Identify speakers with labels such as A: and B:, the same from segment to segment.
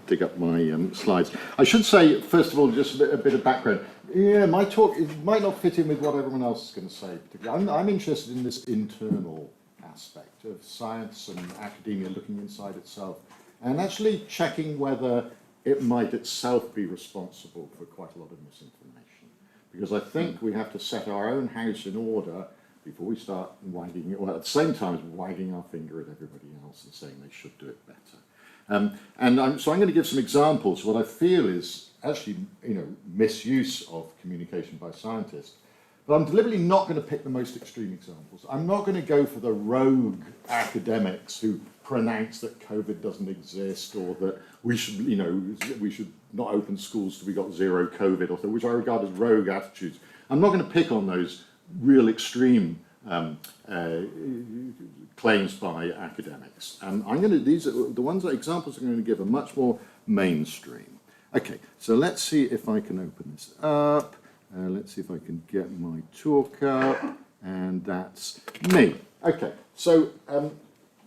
A: dig up my slides. I should say, first of all, just a bit of background. Yeah, my talk might not fit in with what everyone else is going to say. Particularly, I'm interested in this internal aspect of science and academia looking inside itself and actually checking whether it might itself be responsible for quite a lot of misinformation. Because I think we have to set our own house in order before we start wagging it, well, at the same time as wagging our finger at everybody else and saying they should do it better. So I'm going to give some examples. What I feel is actually, misuse of communication by scientists. But I'm deliberately not going to pick the most extreme examples. I'm not going to go for the rogue academics who pronounce that COVID doesn't exist, or that we should, we should not open schools till we got zero COVID, or which I regard as rogue attitudes. I'm not going to pick on those real extreme claims by academics. I'm going to, these are the examples I'm going to give are much more mainstream. Okay, so let's see if I can open this up. Let's see if I can get my talk up, and that's me. Okay, so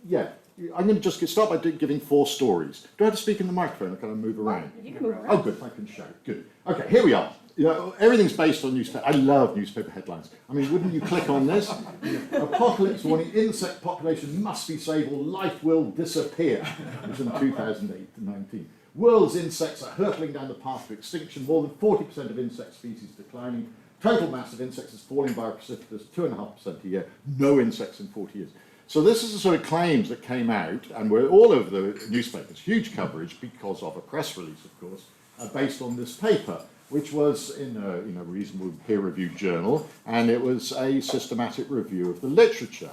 A: yeah, I'm going to just start by giving 4 stories. Do I have to speak in the microphone, or can I move around?
B: You can move around.
A: Oh, good, I can show. Good. Okay, here we are. Everything's based on newspaper. I love newspaper headlines. I mean, wouldn't you click on this? Apocalypse warning, insect population must be saved or life will disappear. It's in 2019. World's insects are hurtling down the path to extinction. More than 40% of insect species declining. Total mass of insects is falling by a precipitous 2.5% a year. No insects in 40 years. So this is the sort of claims that came out and were all over the newspapers. Huge coverage because of a press release, of course, based on this paper, which was in a reasonable peer-reviewed journal, and it was a systematic review of the literature.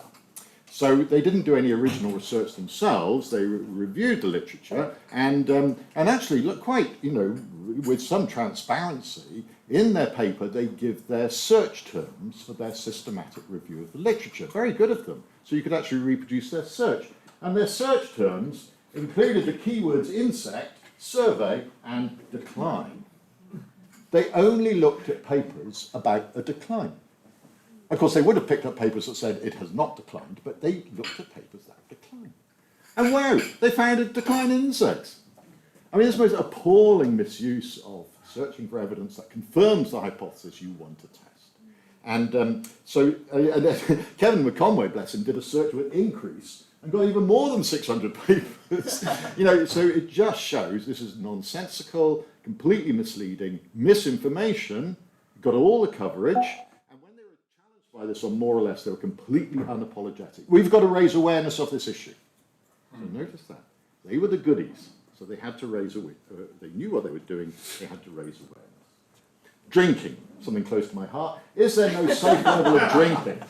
A: So they didn't do any original research themselves. They reviewed the literature and actually, look, quite, with some transparency, in their paper they give their search terms for their systematic review of the literature. Very good of them. So you could actually reproduce their search. And their search terms included the keywords insect, survey, and decline. They only looked at papers about a decline. Of course, they would have picked up papers that said it has not declined, but they looked at papers that have declined. And wow, they found a decline in insects. I mean, it's the most appalling misuse of searching for evidence that confirms the hypothesis you want to test. And Kevin McConway, bless him, did a search with increase and got even more than 600 papers. So it just shows this is nonsensical, completely misleading, misinformation, got all the coverage. By this, or more or less, they were completely unapologetic. We've got to raise awareness of this issue. So notice that. They were the goodies, so they had to raise awareness. They knew what they were doing, they had to raise awareness. Drinking, something close to my heart. Is there no safe level of drinking?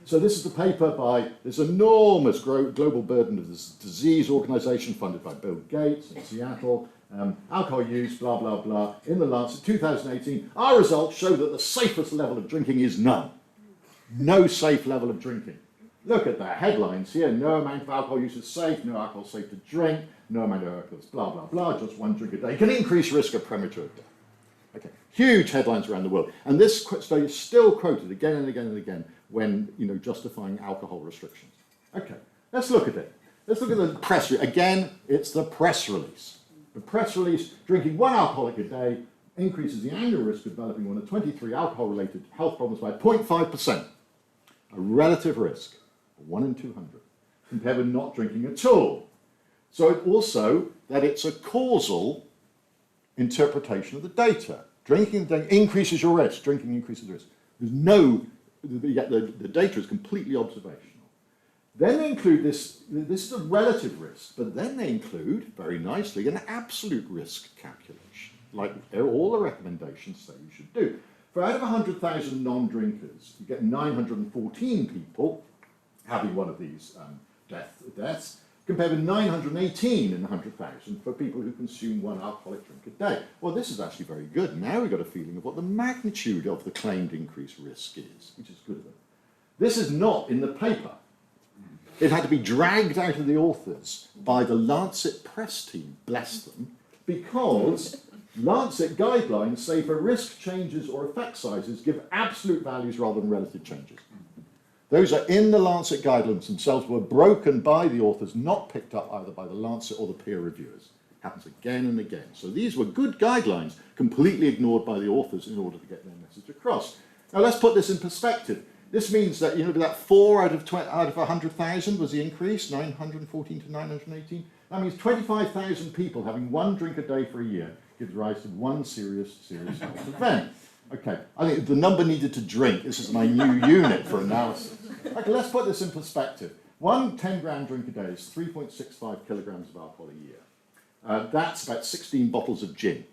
A: So this is the paper by this enormous global burden of this disease organization funded by Bill Gates in Seattle. Alcohol use, blah, blah, blah. In the Lancet, 2018, our results show that the safest level of drinking is none. No safe level of drinking. Look at the headlines here. No amount of alcohol use is safe. No alcohol is safe to drink. No amount of alcohol is blah, blah, blah. Just 1 drink a day can increase risk of premature death. Okay, huge headlines around the world. And this study is still quoted again and again and again when, justifying alcohol restrictions. Okay, let's look at it. Let's look at the press release. Again, it's the press release. The press release, drinking 1 alcoholic a day increases the annual risk of developing one of 23 alcohol-related health problems by 0.5%. A relative risk of 1 in 200, compared with not drinking at all. So it also that it's a causal interpretation of the data. Drinking increases your risk, drinking increases the risk. There's no, yet the data is completely observational. Then they include this is a relative risk, but then they include, very nicely, an absolute risk calculation, like all the recommendations say you should do. For out of 100,000 non-drinkers, you get 914 people having one of these deaths, compared with 918 in 100,000 for people who consume 1 alcoholic drink a day. Well, this is actually very good. Now we've got a feeling of what the magnitude of the claimed increased risk is, which is good of them. This is not in the paper. It had to be dragged out of the authors by the Lancet press team, bless them, because Lancet guidelines say for risk changes or effect sizes, give absolute values rather than relative changes. Those are in the Lancet guidelines themselves, were broken by the authors, not picked up either by the Lancet or the peer reviewers. Happens again and again. So these were good guidelines, completely ignored by the authors in order to get their message across. Now let's put this in perspective. This means that, that 4 out of 100,000 was the increase, 914 to 918. That means 25,000 people having 1 drink a day for a year gives rise to 1 serious health event. Okay, I think the number needed to drink, this is my new unit for analysis. Okay, let's put this in perspective. 1 10-gram drink a day is 3.65 kilograms of alcohol a year. That's about 16 bottles of gin.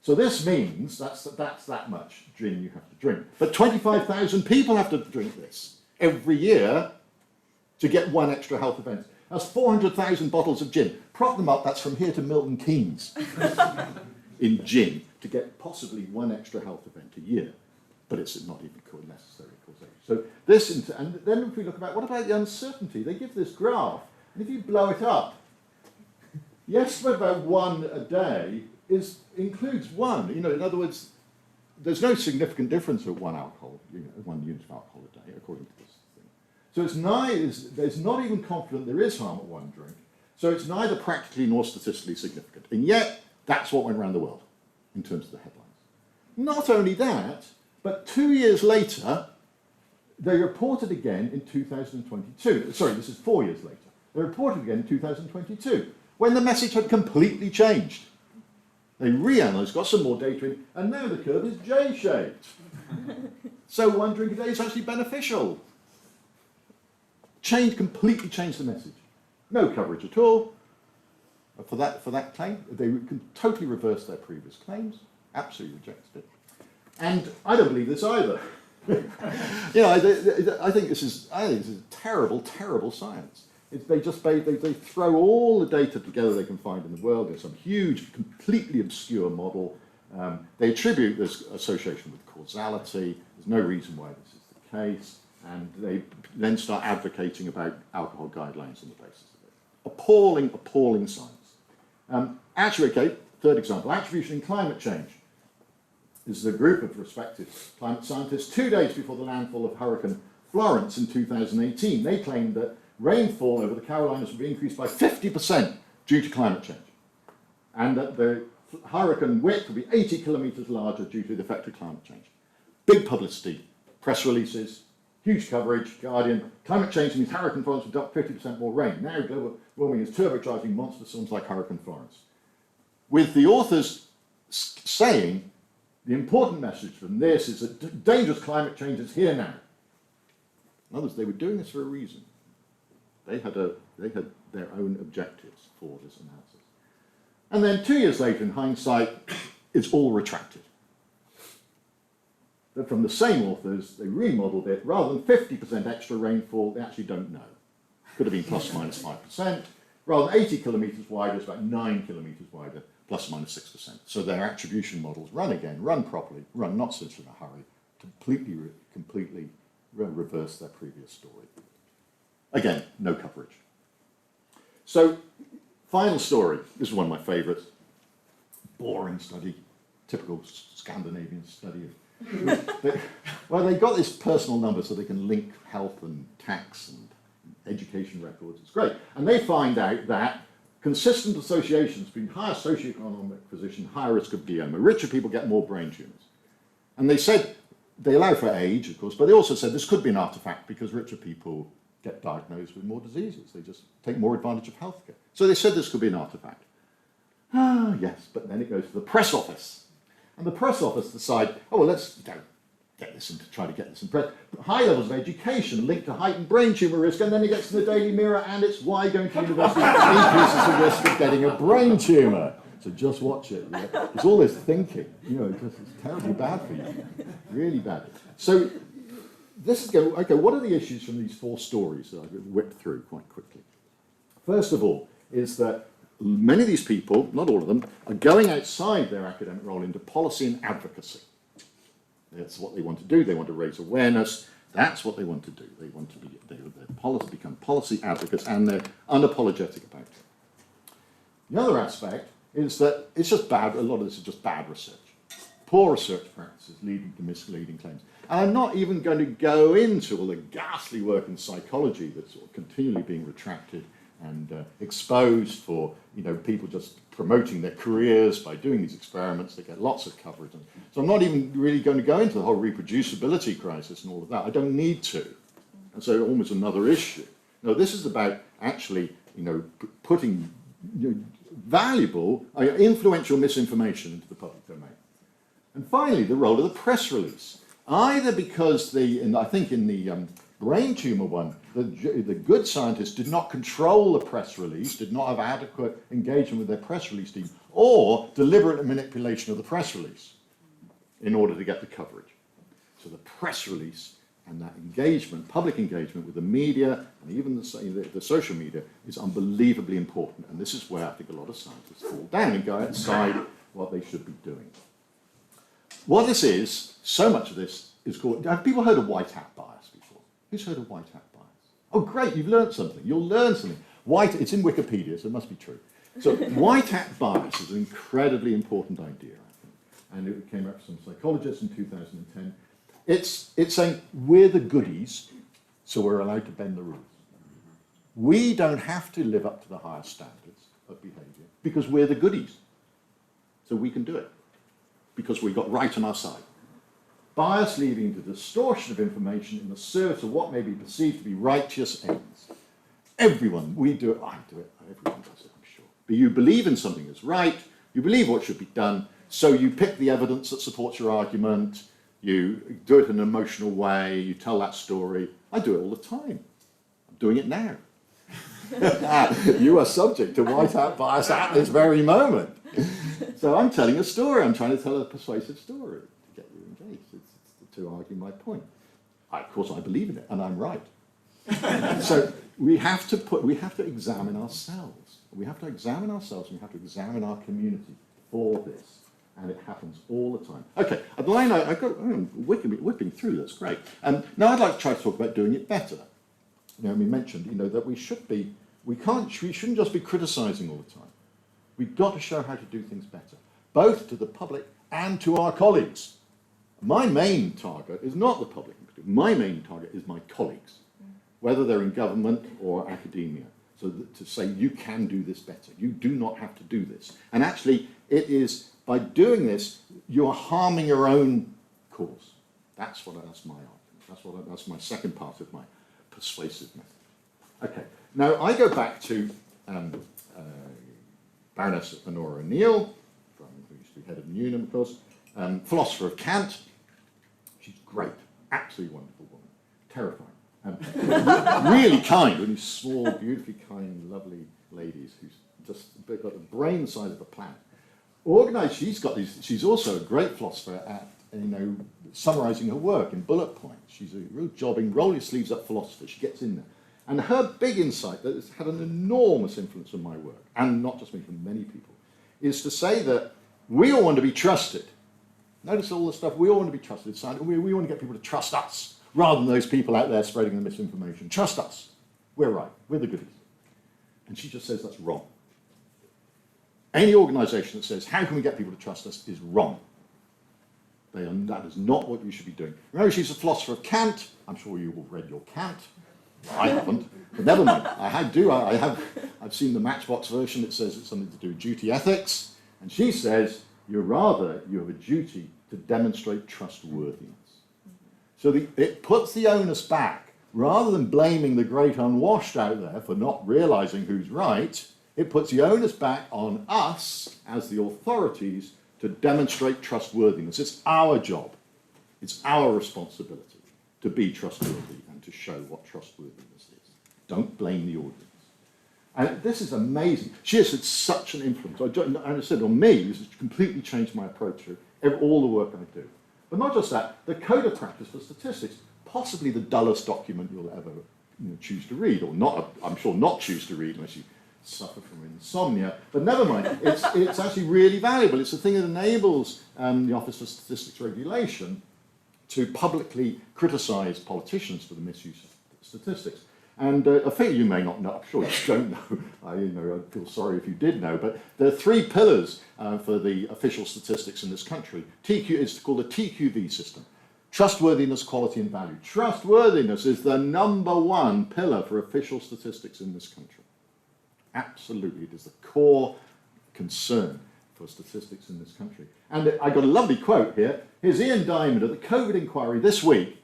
A: So this means that's that much gin you have to drink. But 25,000 people have to drink this every year to get 1 extra health event. That's 400,000 bottles of gin. Prop them up, that's from here to Milton Keynes in gin to get possibly 1 extra health event a year. But it's not even necessary causation. So this, and then if we look about, what about the uncertainty? They give this graph, and if you blow it up, the estimate about 1 a day includes 1. In other words, there's no significant difference at 1 alcohol, 1 unit of alcohol a day, according to this thing. So there's not even confident there is harm at 1 drink. So it's neither practically nor statistically significant. And yet, that's what went around the world in terms of the headlines. Not only that, but 2 years later, they reported again in 2022. Sorry, this is 4 years later. They reported again in 2022, when the message had completely changed. They reanalyzed, got some more data in, and now the curve is J-shaped. So 1 drink a day is actually beneficial. Completely changed the message. No coverage at all for that claim. They totally reversed their previous claims, absolutely rejected it. And I don't believe this either. I think this is terrible, terrible science. They throw all the data together they can find in the world. There's some huge, completely obscure model. They attribute this association with causality. There's no reason why this is the case. And they then start advocating about alcohol guidelines on the basis of it. Appalling, appalling science. Third example, attribution in climate change. This is a group of respected climate scientists 2 days before the landfall of Hurricane Florence in 2018. They claimed that rainfall over the Carolinas would be increased by 50% due to climate change, and that the hurricane width would be 80 kilometres larger due to the effect of climate change. Big publicity, press releases, huge coverage, Guardian. Climate change means Hurricane Florence would dump 50% more rain. Now global warming is turbocharging monster storms like Hurricane Florence. With the authors saying the important message from this is that dangerous climate change is here now. In other words, they were doing this for a reason. They had their own objectives for this analysis. And then 2 years later, in hindsight, it's all retracted. But from the same authors, they remodeled it. Rather than 50% extra rainfall, they actually don't know. Could have been plus or minus 5%. Rather than 80 kilometres wider, it's about 9 kilometres wider, plus or minus 6%. So their attribution models run again, run properly, run not such in a hurry, completely reverse their previous story. Again, no coverage. So, final story. This is one of my favourites. Boring study, typical Scandinavian study. They got this personal number so they can link health and tax and education records. It's great. And they find out that consistent associations between higher socioeconomic position, higher risk of glioma. Richer people get more brain tumours. And they said, they allow for age, of course, but they also said this could be an artifact because richer people get diagnosed with more diseases. They just take more advantage of healthcare. So they said this could be an artifact. Ah, yes, but then it goes to the press office. And the press office decide, oh, well, let's try to get this in press. High levels of education linked to heightened brain tumour risk, and then it gets to the Daily Mirror, and it's why going to university increases the risk of getting a brain tumour. So just watch it. Yeah. It's all this thinking, it's terribly bad for you, really bad. So this is okay. What are the issues from these 4 stories that I've whipped through quite quickly? First of all, is that many of these people, not all of them, are going outside their academic role into policy and advocacy. That's what they want to do. They want to raise awareness. That's what they want to do. They want to become policy advocates, and they're unapologetic about it. The other aspect is that it's just bad. A lot of this is just bad research. Poor research practices leading to misleading claims. And I'm not even going to go into all the ghastly work in psychology that's sort of continually being retracted and exposed for, people just promoting their careers by doing these experiments. They get lots of coverage. And so I'm not even really going to go into the whole reproducibility crisis and all of that. I don't need to. And so almost another issue. No, this is about actually, putting valuable, influential misinformation into the public domain. And finally, the role of the press release. Either because I think in the brain tumor one, the good scientists did not control the press release, did not have adequate engagement with their press release team, or deliberate manipulation of the press release in order to get the coverage. So the press release and that engagement, public engagement with the media and even the social media is unbelievably important. And this is where I think a lot of scientists fall down and go outside what they should be doing. What this is, so much of this is called, have people heard of white hat bias before? Who's heard of white hat bias? Oh, great, you've learned something. You'll learn something. It's in Wikipedia, so it must be true. So white hat bias is an incredibly important idea, I think. And it came up from some psychologists in 2010. It's saying we're the goodies, so we're allowed to bend the rules. We don't have to live up to the highest standards of behavior because we're the goodies. So we can do it because we've got right on our side. Bias leading to distortion of information in the service of what may be perceived to be righteous ends. Everyone, we do it, I do it, everyone does it, I'm sure. But you believe in something that's right, you believe what should be done, so you pick the evidence that supports your argument, you do it in an emotional way, you tell that story. I do it all the time. I'm doing it now. You are subject to white hat bias at this very moment. So I'm telling a story, I'm trying to tell a persuasive story to get you engaged, it's to argue my point. Of course I believe in it, and I'm right. So we have to examine ourselves. We have to examine ourselves, and we have to examine our community for this. And it happens all the time. Okay, at the line I'm whipping through, that's great. Now I'd like to try to talk about doing it better. We mentioned, that we shouldn't just be criticising all the time. We've got to show how to do things better, both to the public and to our colleagues. My main target is not the public. My main target is my colleagues, whether they're in government or academia. So to say, you can do this better. You do not have to do this. And actually, it is by doing this, you are harming your own cause. That's my argument. That's my second part of my persuasive method. Okay, now I go back to Baroness Honora O'Neill, who used to be head of Newnham, of course, philosopher of Kant. She's great, absolutely wonderful woman, terrifying. Really kind, really small, beautifully kind, lovely ladies who's just got the brain the size of a planet. Organised, she's also a great philosopher at, summarising her work in bullet points. She's a real jobbing, roll your sleeves up philosopher. She gets in there. And her big insight that has had an enormous influence on my work, and not just me, from many people, is to say that we all want to be trusted. Notice all the stuff, we all want to be trusted. We want to get people to trust us, rather than those people out there spreading the misinformation. Trust us. We're right. We're the goodies. And she just says that's wrong. Any organisation that says, how can we get people to trust us, is wrong. That is not what you should be doing. Remember, she's a philosopher of Kant. I'm sure you've all read your Kant. I haven't, but never mind. I've seen the Matchbox version that says it's something to do with duty ethics. And she says, you have a duty to demonstrate trustworthiness. So it puts the onus back. Rather than blaming the great unwashed out there for not realising who's right, it puts the onus back on us as the authorities to demonstrate trustworthiness. It's our job. It's our responsibility to be trustworthy and to show what trustworthiness is. Don't blame the audience. And this is amazing. She has had such an influence. I said on me, this has completely changed my approach to all the work I do. But not just that, the Code of Practice for Statistics, possibly the dullest document you'll ever choose to read, or not, I'm sure not choose to read unless you suffer from insomnia, but never mind, it's actually really valuable. It's a thing that enables the Office for Statistics Regulation to publicly criticise politicians for the misuse of statistics. And a figure you may not know, I'm sure you don't know, I'd feel sorry if you did know, but there are 3 pillars for the official statistics in this country. It's called the TQV system. Trustworthiness, quality and value. Trustworthiness is the #1 pillar for official statistics in this country. Absolutely, it is the core concern for statistics in this country. And I got a lovely quote here. Here's Ian Diamond at the COVID inquiry this week.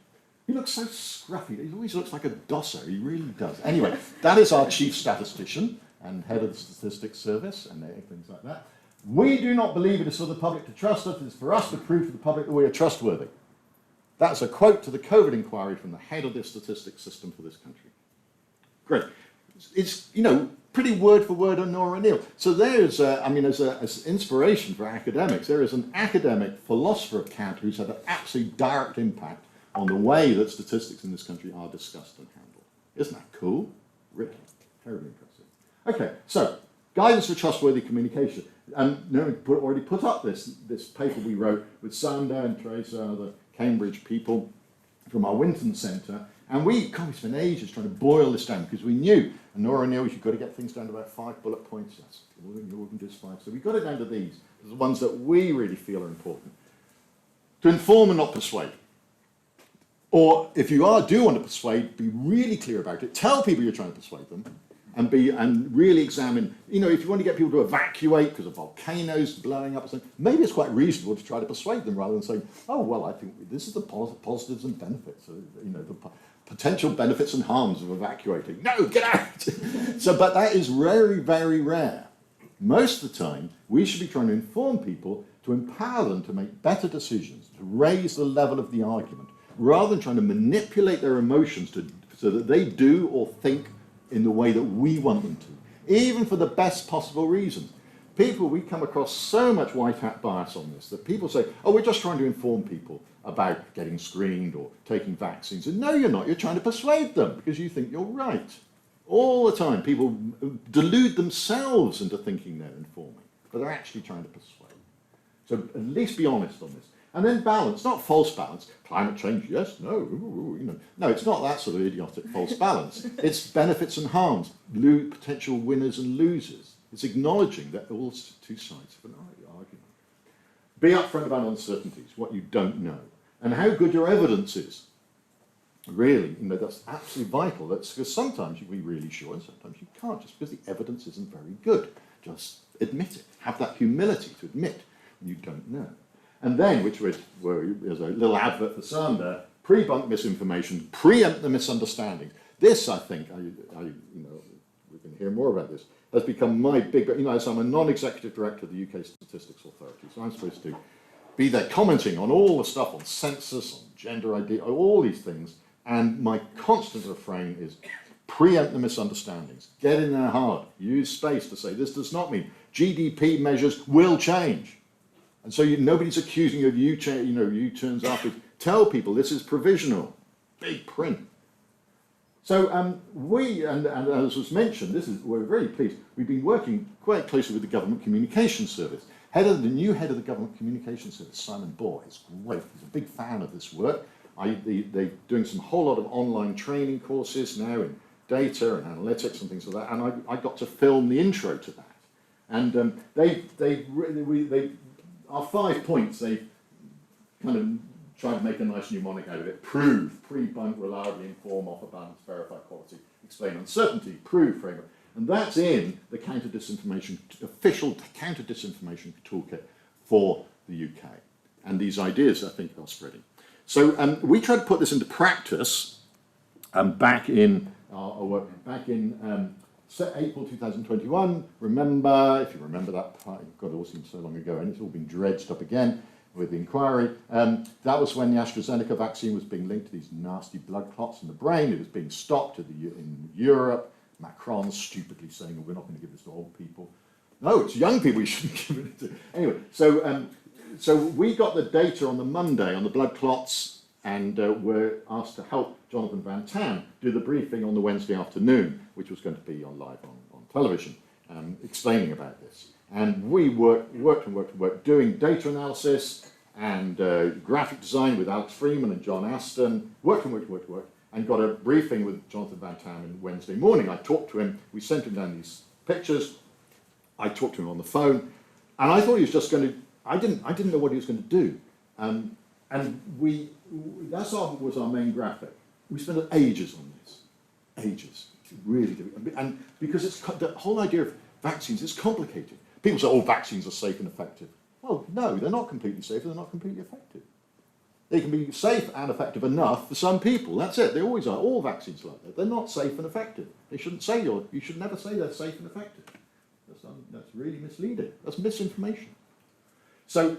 A: He looks so scruffy. He always looks like a dosser. He really does. Anyway, that is our chief statistician and head of the statistics service and things like that. We do not believe it is for the public to trust us. It is for us to prove to the public that we are trustworthy. That's a quote to the COVID inquiry from the head of the statistics system for this country. Great. It's, you know, pretty word for word on Nora Neal. So there's, as inspiration for academics, there is an academic philosopher of Kant who's had an absolutely direct impact on the way that statistics in this country are discussed and handled. Isn't that cool? Really, terribly impressive. Okay, so guidance for trustworthy communication. Already put up this paper we wrote with Sander and Teresa, the Cambridge people from our Winton Centre, and we spent ages trying to boil this down because we knew, and Nora knew, you've got to get things down to about 5 bullet points. That's all we can do is 5. So we got it down to these, the ones that we really feel are important. To inform and not persuade. Or if you do want to persuade, be really clear about it. Tell people you're trying to persuade them, and really examine. You know, if you want to get people to evacuate because of volcanoes blowing up or something, maybe it's quite reasonable to try to persuade them rather than saying, "Oh well, I think this is the positives and benefits. You know, the potential benefits and harms of evacuating." No, get out. But that is very, very rare. Most of the time, we should be trying to inform people to empower them to make better decisions, to raise the level of the argument, rather than trying to manipulate their emotions so that they do or think in the way that we want them to, even for the best possible reasons. We come across so much white hat bias on this that people say, oh, we're just trying to inform people about getting screened or taking vaccines. And no, you're not. You're trying to persuade them because you think you're right. All the time, people delude themselves into thinking they're informing, but they're actually trying to persuade. So at least be honest on this. And then balance, not false balance. Climate change, yes, no, you know. No, it's not that sort of idiotic false balance. It's benefits and harms, potential winners and losers. It's acknowledging that all two sides of an argument. Be upfront about uncertainties, what you don't know, and how good your evidence is. Really, you know, that's absolutely vital. That's because sometimes you'll be really sure and sometimes you can't, just because the evidence isn't very good. Just admit it. Have that humility to admit you don't know. And then, which was a little advert for Sander, pre-bunk misinformation, preempt the misunderstandings. This, I think, you know, we can hear more about this, has become my big, you know, so I'm a non-executive director of the UK Statistics Authority, so I'm supposed to be there commenting on all the stuff on census, on gender ID, all these things, and my constant refrain is preempt the misunderstandings. Get in there hard. Use space to say this does not mean GDP measures will change. And so nobody's accusing you of U-turns after. Tell people this is provisional. Big print. So and as was mentioned, we're very pleased. We've been working quite closely with the Government Communications Service. The new head of the Government Communications Service, Simon Bohr, is great. He's a big fan of this work. They're doing some whole lot of online training courses now in data and analytics and things like that. And I got to film the intro to that. And our 5 points, they kind of tried to make a nice mnemonic out of it. Prove, pre-bunk, reliably inform, offer balance, verify quality, explain uncertainty, prove framework. And that's in the official counter-disinformation toolkit for the UK. And these ideas, I think, are spreading. So we tried to put this into practice back in April 2021, if you remember that part, God, it all seems so long ago, and it's all been dredged up again with the inquiry. That was when the AstraZeneca vaccine was being linked to these nasty blood clots in the brain. It was being stopped in Europe. Macron stupidly saying, oh, we're not going to give this to old people. No, it's young people you shouldn't give it to. Anyway, so we got the data on the Monday on the blood clots, and were asked to help Jonathan Van Tam do the briefing on the Wednesday afternoon, which was going to be live on television, explaining about this. And we worked doing data analysis and graphic design with Alex Freeman and John Aston, worked, and got a briefing with Jonathan Van Tam on Wednesday morning. I talked to him, we sent him down these pictures, I talked to him on the phone, and I thought he was just going to, I didn't know what he was going to do. And was our main graphic. We spent ages on this, ages, really did. And because the whole idea of vaccines is complicated. People say, oh, vaccines are safe and effective. Well, no, they're not completely safe, they're not completely effective. They can be safe and effective enough for some people. That's it. They always are. All vaccines are like that. They're not safe and effective. They shouldn't say you should never say they're safe and effective. That's really misleading. That's misinformation. So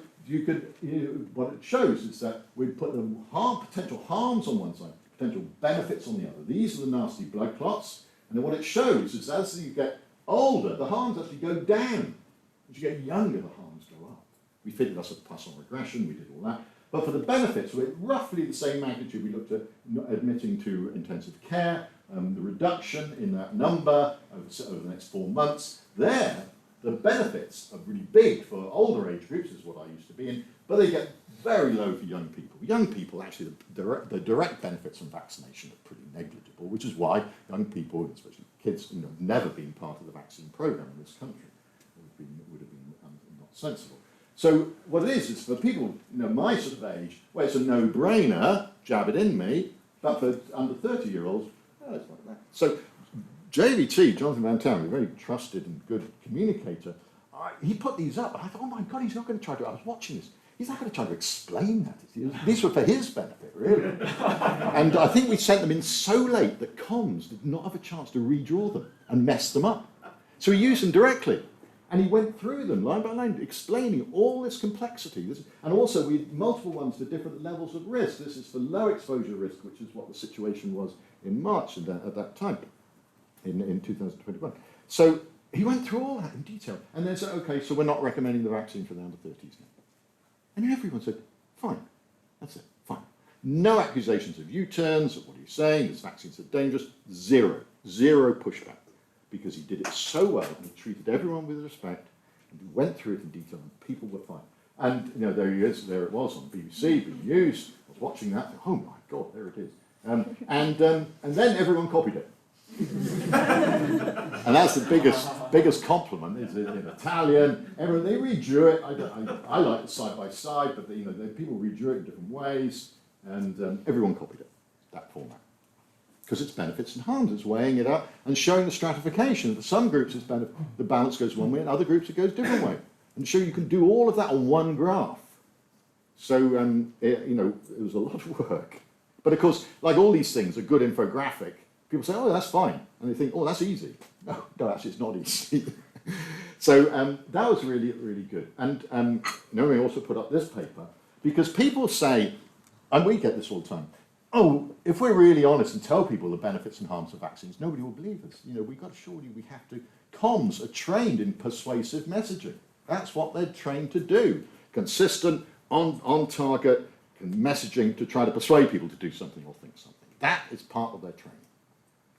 A: what it shows is that we put the potential harms on one side, potential benefits on the other. These are the nasty blood clots. And then what it shows is as you get older, the harms actually go down. As you get younger, the harms go up. We fitted us with Poisson regression. We did all that. But for the benefits, we're roughly the same magnitude. We looked at admitting to intensive care, the reduction in that number over the next 4 months. There, the benefits are really big for older age groups, is what I used to be in, but they get very low for young people. Young people, actually, the direct benefits from vaccination are pretty negligible, which is why young people, especially kids, have never been part of the vaccine program in this country. It would have been not sensible. So what it is for people, my sort of age, well, it's a no-brainer, jab it in me, but for under 30-year-olds, it's like that. So JVT, Jonathan Van Tam, a very trusted and good communicator, he put these up, and I thought, oh my God, he's not going to try to, I was watching this, he's not going to try to explain that. These were for his benefit, really. And I think we sent them in so late that comms did not have a chance to redraw them and mess them up. So he used them directly. And he went through them line by line, explaining all this complexity. And also, we had multiple ones for different levels of risk. This is for low exposure risk, which is what the situation was in March at that time, in 2021. So he went through all that in detail. And then said, okay, so we're not recommending the vaccine for the under 30s now. And everyone said, fine, that's it, fine. No accusations of U-turns, of what he's saying, his vaccines are dangerous, zero pushback. Because he did it so well and he treated everyone with respect and he went through it in detail and people were fine. And there he is, there it was on BBC, being used. I was watching that, oh my God, there it is. And then everyone copied it. And that's the biggest compliment, is in Italian. Everyone, they redrew it. I like it side by side, but people redrew it in different ways, and everyone copied it, that format. Because it's benefits and harms, it's weighing it up and showing the stratification. For some groups, the balance goes one way, and other groups it goes a different way. And so you can do all of that on one graph. So it was a lot of work. But of course, like all these things, a good infographic, people say, oh, that's fine. And they think, oh, that's easy. No, actually, it's not easy. So that was really, really good. And we also put up this paper, because people say, and we get this all the time, oh, if we're really honest and tell people the benefits and harms of vaccines, nobody will believe us. We have to. Comms are trained in persuasive messaging. That's what they're trained to do. Consistent, on target messaging to try to persuade people to do something or think something. That is part of their training.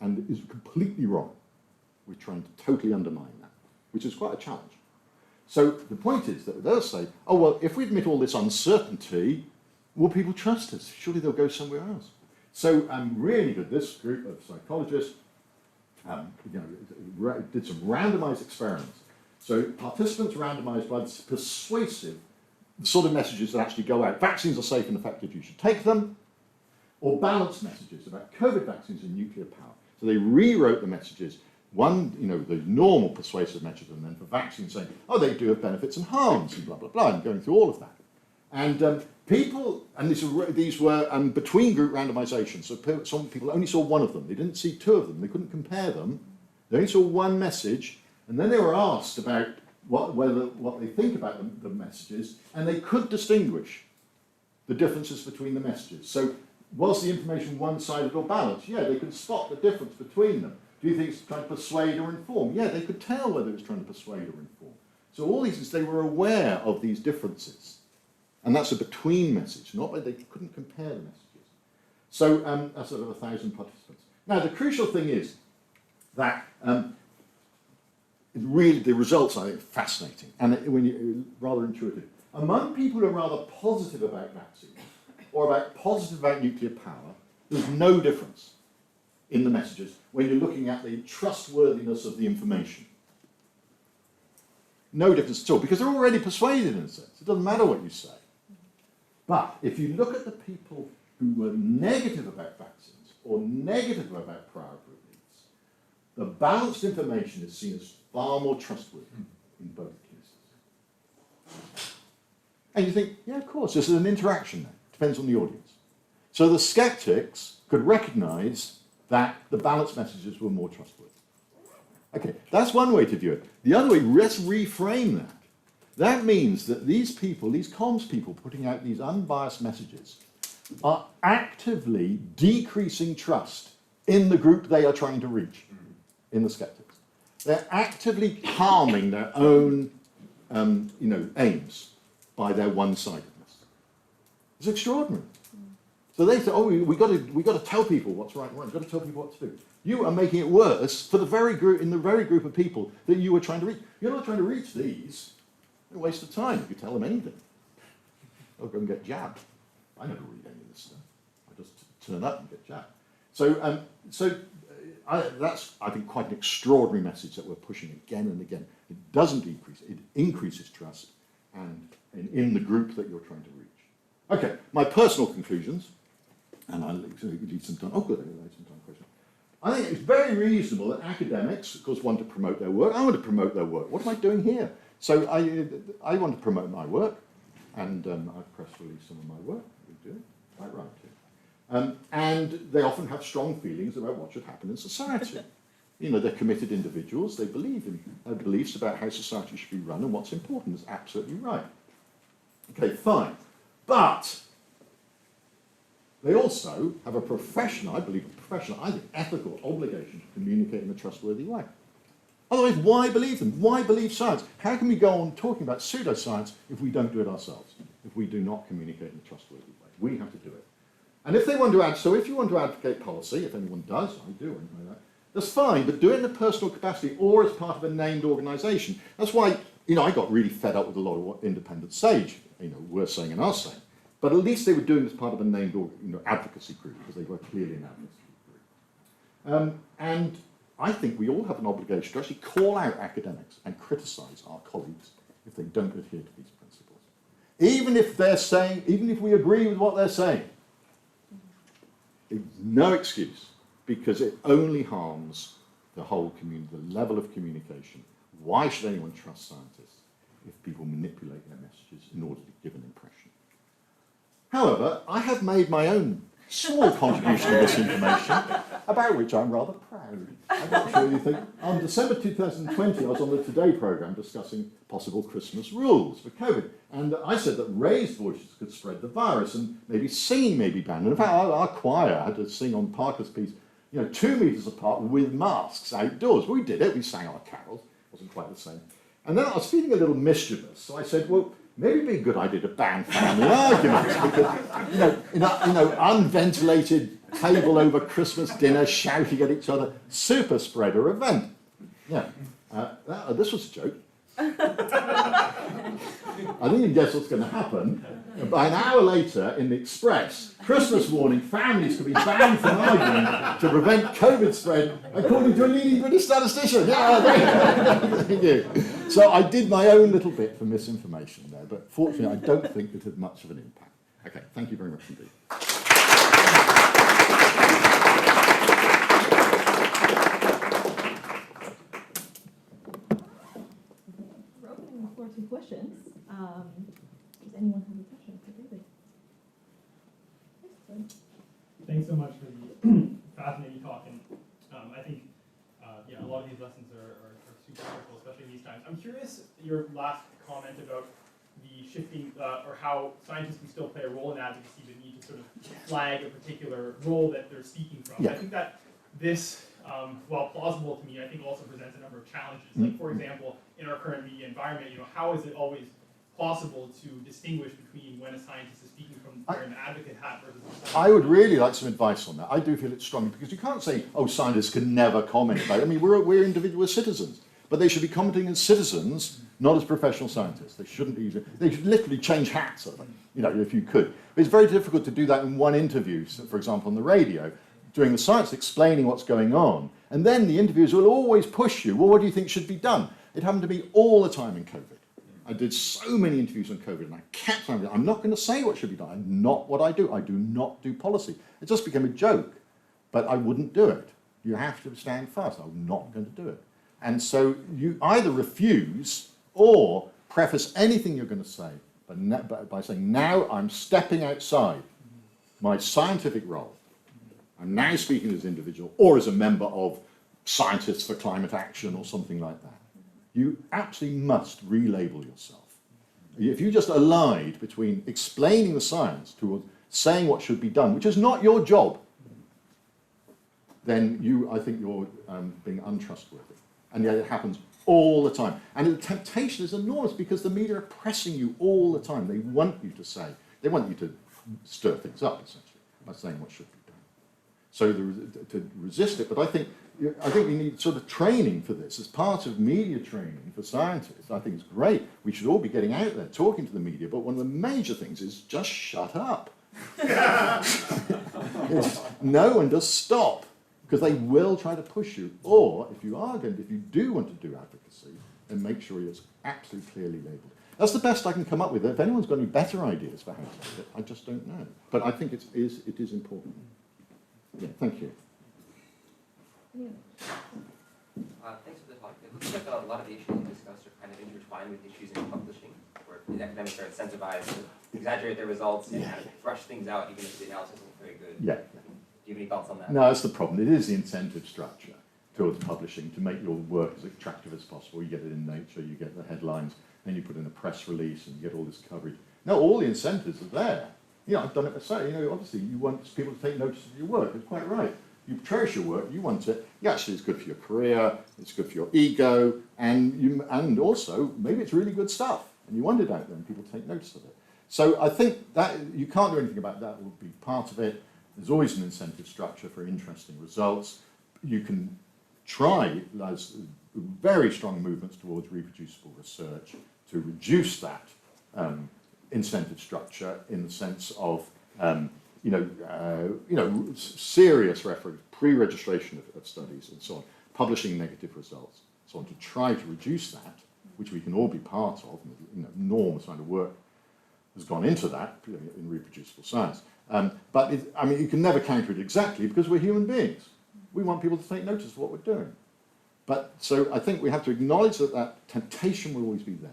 A: And it is completely wrong. We're trying to totally undermine that, which is quite a challenge. So the point is that they'll say, oh, well, if we admit all this uncertainty, will people trust us? Surely they'll go somewhere else. So really good. This group of psychologists did some randomized experiments. So participants randomized by the persuasive sort of messages that actually go out. Vaccines are safe and effective, you should take them. Or balanced messages about COVID vaccines and nuclear power. So they rewrote the messages. One, the normal persuasive message, and then for vaccines saying, oh, they do have benefits and harms, and blah, blah, blah, and going through all of that. And people, and these were between group randomization, so some people only saw one of them. They didn't see two of them. They couldn't compare them. They only saw one message, and then they were asked about what they think about the messages, and they could distinguish the differences between the messages. So was the information one-sided or balanced? Yeah, they could spot the difference between them. Do you think it's trying to persuade or inform? Yeah, they could tell whether it was trying to persuade or inform. So all these, they were aware of these differences. And that's a between message, not that they couldn't compare the messages. So that's sort of 1,000 participants. Now, the crucial thing is that really the results are fascinating and rather intuitive. Among people who are rather positive about vaccines or positive about nuclear power, there's no difference in the messages when you're looking at the trustworthiness of the information. No difference at all, because they're already persuaded in a sense. It doesn't matter what you say. But if you look at the people who were negative about vaccines or negative about prior group needs, the balanced information is seen as far more trustworthy in both cases. And you think, yeah, of course, this is an interaction there. Depends on the audience. So the skeptics could recognize that the balanced messages were more trustworthy. Okay, that's one way to view it. The other way, let's reframe that. That means that these people, these comms people putting out these unbiased messages, are actively decreasing trust in the group they are trying to reach, in the skeptics. They're actively harming their own aims by their one-sidedness. It's extraordinary. So they say, oh, we got to tell people what's right and wrong. We've got to tell people what to do. You are making it worse for the very group of people that you were trying to reach. You're not trying to reach these. It's a waste of time if you tell them anything. They'll go and get jabbed. I never read any of this stuff. I just turn up and get jabbed. That's, I think, quite an extraordinary message that we're pushing again and again. It doesn't decrease, it increases trust and in the group that you're trying to reach. Okay, my personal conclusions, and I'll leave some time. Oh, good, I'll leave some time for questions. I think it's very reasonable that academics, of course, want to promote their work. I want to promote their work. What am I doing here? So I want to promote my work, and I've press released some of my work. We do it, quite right too. And they often have strong feelings about what should happen in society. You know, they're committed individuals. They believe in beliefs about how society should be run and what's important is absolutely right. Okay, fine. But they also have a professional, I believe, I think, ethical obligation to communicate in a trustworthy way. Otherwise, why believe them? Why believe science? How can we go on talking about pseudoscience if we don't do it ourselves? If we do not communicate in a trustworthy way? We have to do it. And if they want to so if you want to advocate policy, if anyone does, I do, anything like that, that's fine, but do it in a personal capacity or as part of a named organisation. That's why, I got really fed up with a lot of what independent SAGE, were saying and are saying. But at least they were doing this part of a named advocacy group, because they were clearly an advocacy group. And I think we all have an obligation to actually call out academics and criticise our colleagues if they don't adhere to these principles. Even if we agree with what they're saying, it's no excuse, because it only harms the whole community, the level of communication. Why should anyone trust scientists if people manipulate their messages in order to give an impression? However, I have made my own small contribution to this information, about which I'm rather proud. I'm not sure you think. On December 2020, I was on the Today programme discussing possible Christmas rules for COVID. And I said that raised voices could spread the virus and maybe singing may be banned. And in fact, our choir had to sing on Parker's piece, 2 metres apart with masks outdoors. We did it, we sang our carols. It wasn't quite the same. And then I was feeling a little mischievous, so I said, well, maybe it'd be a good idea to ban family arguments, because, unventilated table over Christmas dinner, shouting at each other, super spreader event. Yeah, this was a joke. I think you can guess what's going to happen. By an hour later, in the Express, Christmas warning, families could be banned from arguing to prevent COVID spread, according to a leading British statistician. Yeah, thank you. So I did my own little bit for misinformation there, but fortunately I don't think it had much of an impact. Okay, thank you very much indeed.
B: We're opening the floor to questions. Does anyone have a question for David? Yes,
C: Thanks so much for the fascinating talk, and I think a lot of these lessons are super helpful, especially in these times. I'm curious your last comment about the shifting, or how scientists can still play a role in advocacy, but need to sort of flag a particular role that they're speaking from.
A: Yeah.
C: I think that this, while plausible to me, I think also presents a number of challenges. Like, for example, in our current media environment, how is it always possible to distinguish between when a scientist is speaking from wearing an advocate hat versus
A: I would really like some advice on that. I do feel it's strong, because you can't say, oh, scientists can never comment about it. I mean, we're individual citizens, but they should be commenting as citizens, not as professional scientists. They shouldn't be, they should literally change hats, I think, if you could. But it's very difficult to do that in one interview, so for example, on the radio, doing the science, explaining what's going on. And then the interviewers will always push you, well, what do you think should be done? It happened to me all the time in COVID. I did so many interviews on COVID, and I kept saying, I'm not going to say what should be done. I'm not what I do. I do not do policy. It just became a joke, but I wouldn't do it. You have to stand fast. I'm not going to do it. And so you either refuse or preface anything you're going to say by saying, now I'm stepping outside my scientific role. I'm now speaking as an individual or as a member of Scientists for Climate Action or something like that. You absolutely must relabel yourself. If you just allied between explaining the science to saying what should be done, which is not your job, then I think you're being untrustworthy. And yet it happens all the time. And the temptation is enormous because the media are pressing you all the time. They want you to say, they want you to stir things up, essentially, by saying what should be done. So to resist it, but I think we need sort of training for this as part of media training for scientists. I think it's great. We should all be getting out there, talking to the media, but one of the major things is just shut up. Know and just stop, because they will try to push you. Or if you do want to do advocacy, then make sure it's absolutely clearly labelled. That's the best I can come up with. If anyone's got any better ideas for how to do it, I just don't know. But I think it is important. Yeah, thank you.
D: Thanks for the talk. It looks like a lot of the issues you discussed are kind of intertwined with issues in publishing, where the academics are incentivized to exaggerate their results and kind of brush things out, even if the analysis isn't very good.
A: Yeah.
D: Do you have any thoughts on that?
A: No, that's the problem. It is the incentive structure towards publishing to make your work as attractive as possible. You get it in Nature, you get the headlines, then you put in a press release and you get all this coverage. No, all the incentives are there. I've done it myself. Obviously you want people to take notice of your work. It's quite right. You cherish your work, you want it. Yeah, actually it's good for your career, it's good for your ego, and also maybe it's really good stuff and you want it out there and people take notice of it. So I think that you can't do anything about that. It will be part of it. There's always an incentive structure for interesting results. You can try, as very strong movements towards reproducible research, to reduce that incentive structure in the sense of serious reference, pre-registration of studies and so on, publishing negative results, so on, to try to reduce that, which we can all be part of. Enormous amount of work has gone into that in reproducible science. But you can never counter it exactly because we're human beings. We want people to take notice of what we're doing. But so I think we have to acknowledge that temptation will always be there,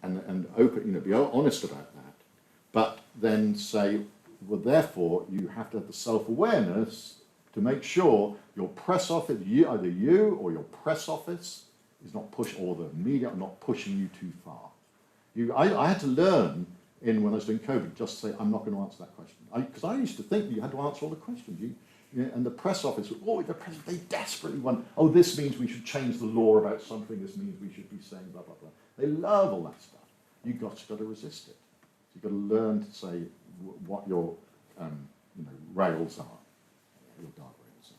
A: and open, be honest about that. But then say, well, therefore, you have to have the self-awareness to make sure your press office, either you or your press office, is not or the media are not pushing you too far. I had to learn when I was doing COVID, just to say, I'm not going to answer that question. Because I used to think you had to answer all the questions. And the press office, they desperately want, this means we should change the law about something, this means we should be saying blah, blah, blah. They love all that stuff. You've got to resist it. You've got to learn to say what your rails are, your guardrails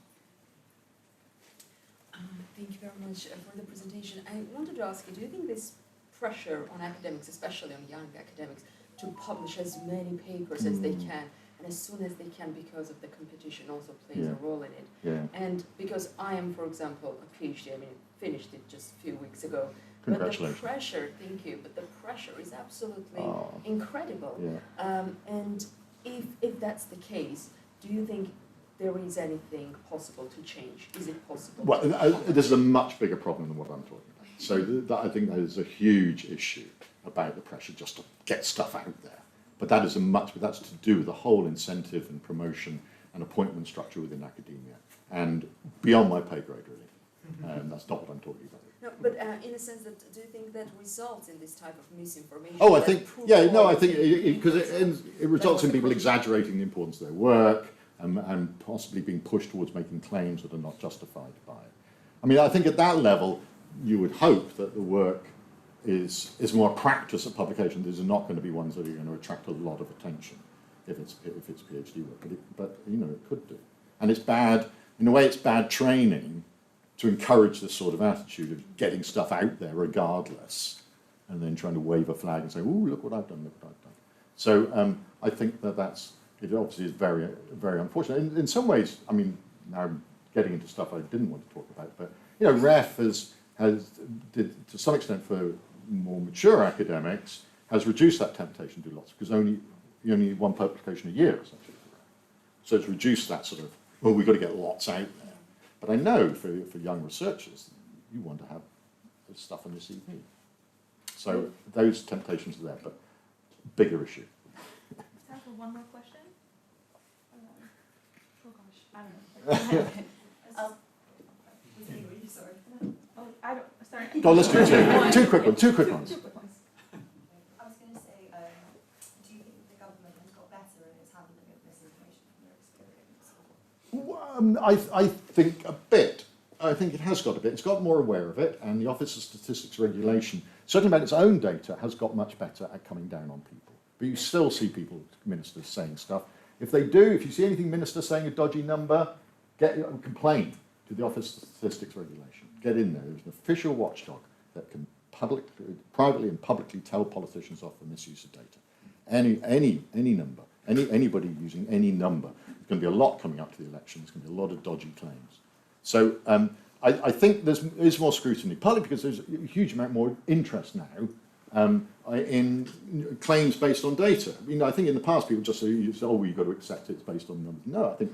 A: are.
E: Thank you very much for the presentation. I wanted to ask you, do you think this pressure on academics, especially on young academics, to publish as many papers as they can and as soon as they can because of the competition also plays a role in it?
A: Yeah.
E: And because I am, for example, a PhD, finished it just a few weeks ago.
A: Congratulations.
E: But the pressure, thank you, but the pressure is absolutely incredible.
A: Yeah.
E: And if that's the case, do you think there is anything possible to change? Is it possible?
A: Well, this is a much bigger problem than what I'm talking about. So I think that is a huge issue about the pressure just to get stuff out there. But that's to do with the whole incentive and promotion and appointment structure within academia, and beyond my pay grade, really. That's not what I'm talking about.
E: No, but in a sense, do you think that results in this type of misinformation?
A: I think because it results in people exaggerating the importance of their work and possibly being pushed towards making claims that are not justified by it. I think at that level, you would hope that the work is more practice at publication. These are not going to be ones that are going to attract a lot of attention if it's PhD work, but it could do. And it's bad, in a way it's bad training to encourage this sort of attitude of getting stuff out there regardless, and then trying to wave a flag and say, "Oh, look what I've done, look what I've done." So I think it obviously is very, very unfortunate. In some ways, now I'm getting into stuff I didn't want to talk about, but REF has to some extent for more mature academics has reduced that temptation to do lots, because you only need one publication a year, essentially. So it's reduced that sort of, well, we've got to get lots out there. But I know for young researchers, you want to have this stuff on your CV. So those temptations are there, but bigger issue.
B: Time for one more question? Oh gosh, I don't know. Oh, I don't, sorry.
A: Go, let's do two quick ones.
B: Two quick ones.
F: I was going to say, do you think the government has got better in its handling of misinformation from your experience?
A: I think a bit. I think it has got a bit. It's got more aware of it, and the Office of Statistics Regulation, certainly about its own data, has got much better at coming down on people. But you still see people, ministers, saying stuff. If they do, if you see anything minister saying a dodgy number, complain to the Office of Statistics Regulation. Get in there. There's an official watchdog that can privately and publicly tell politicians off for misuse of data. Any number, anybody using any number. There's going to be a lot coming up to the election. There's going to be a lot of dodgy claims. So I think there's more scrutiny, partly because there's a huge amount more interest now in claims based on data. I think in the past people just say, oh, well, you've got to accept it's based on numbers. No, I think,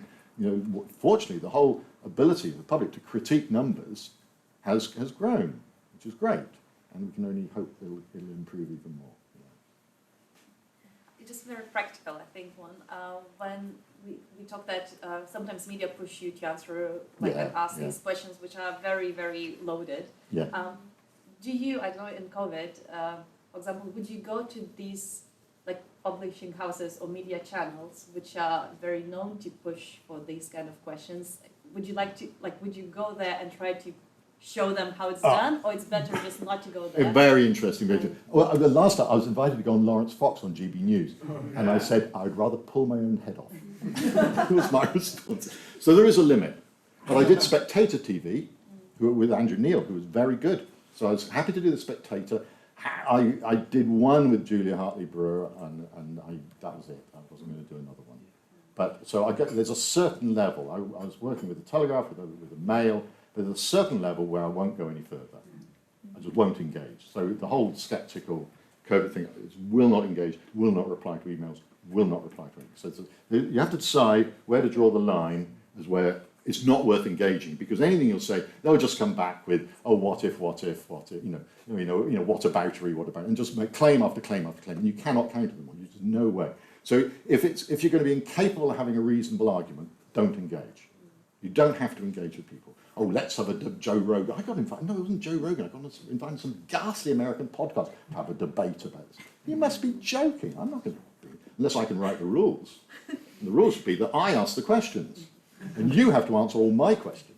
A: fortunately, the whole ability of the public to critique numbers has grown, which is great, and we can only hope it'll improve even more.
G: Just very practical, I think, one. When we talk that sometimes media push you to answer, ask these questions which are very, very loaded.
A: Yeah.
G: Do you, I don't know, in COVID, for example, would you go to these publishing houses or media channels which are very known to push for these kind of questions? Would you like to, would you go there and try to show them how it's done, or it's better just not to go there?
A: Very interesting. Well, the last time I was invited to go on Lawrence Fox on GB News, and I said I'd rather pull my own head off. That was my response. So there is a limit. But I did Spectator TV with Andrew Neil, who was very good. So I was happy to do the Spectator. I did one with Julia Hartley-Brewer, and that was it. I wasn't going to do another one. But so there's a certain level. I was working with the Telegraph, with the Mail. There's a certain level where I won't go any further. I just won't engage. So the whole skeptical COVID thing is will not engage, will not reply to emails, will not reply to anything. So you have to decide where to draw the line as where it's not worth engaging, because anything you'll say, they'll just come back with, oh, what if, what aboutery, what about, and just make claim after claim after claim, and you cannot counter them. There's no way. So if you're going to be incapable of having a reasonable argument, don't engage. You don't have to engage with people. Oh, let's have a Joe Rogan. I got invited. No, it wasn't Joe Rogan. I got invited to some ghastly American podcast to have a debate about this. You must be joking. I'm not going to, unless I can write the rules. And the rules should be that I ask the questions, and you have to answer all my questions.